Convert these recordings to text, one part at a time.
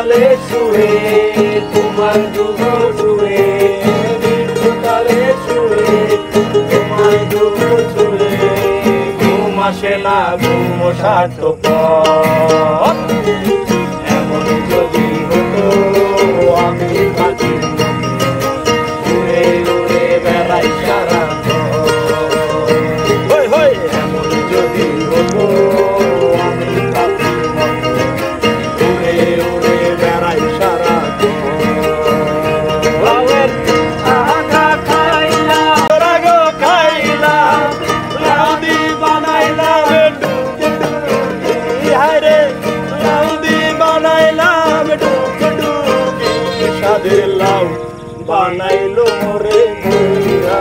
তালে শুয়ে তোমার দুটো শুয়ে তালে শুয়ে তোমার দুটো শুয়ে ঘুম আসে না ঘুম সার্থক এমন যদি হতো আমি পাখি উড়ে উড়ে বেড়াই সারা এমন যদি হতো আমি পাখি উড়ে উড়ে বেড়াই সারা আগা খাইলাম রাগো খাইলাম লাউদি বানাইলাম হায়রে লাউদি বানাইলাম ডুকি সাদের লাউ বানাইলো মোরে মইরা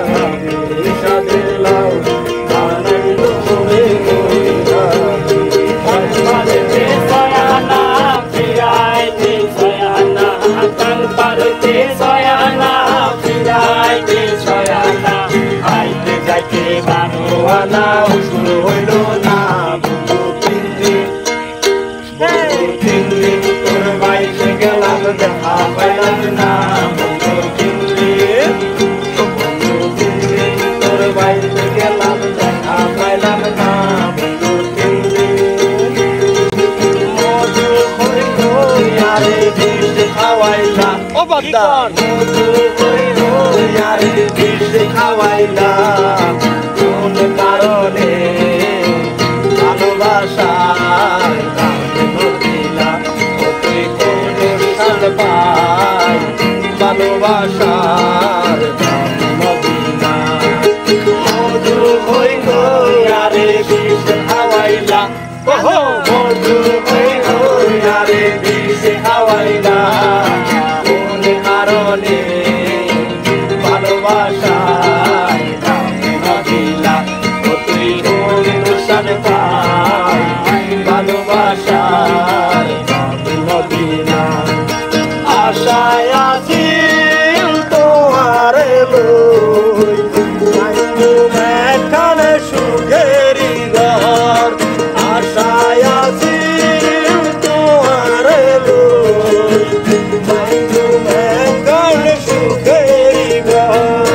সাদের লাউ বানাইলো মোরে মইরা পারতে সয়ানা ফিরাইতে সয়ানা কান পারতে সয়ানা ফিরাইতে সয়ানা আইতে যাইতে বানোয়ানা শুরু হইল না বন্ধু তিন দিন তোর বাইরে গেলাম দেখা পাইলাম না বন্ধু তিন দিন তোর বাইরে গেলাম দেখা পাইলাম না বন্ধু তিন দিন মধু হইল ইয়ারে বিষ খাওয়াইলা ও বাদ্দা মধু হইল ইয়ারে বিষ খাওয়াইলা কোন কারণে ভালোবাসার পাই ভালোবাসার মদিনা মধু হইল ইয়ারে বিষ খাওয়াইলা মধু হইল ইয়ারে বিষ খাওয়াইলা কোন কারণে ভালোবাসার মদিনা তুই কোন দোষান পাই ভালোবাসার মদিনা আশায় আছিল তোমারে লই এখানে সুখেরি ঘর আশায় আছিল তোমারে লই এখানে সুখেরি ঘর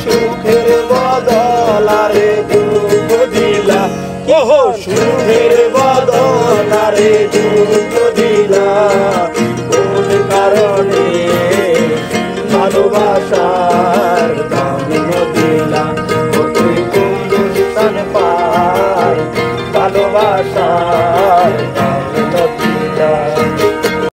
সুখের বদলারে দুঃখ দিলা ওহো সুখের বদলারে দুঃখ দিলা কারণে ভালোবাসার দাম দিলা তুই কোন স্থান পার ভালোবাসার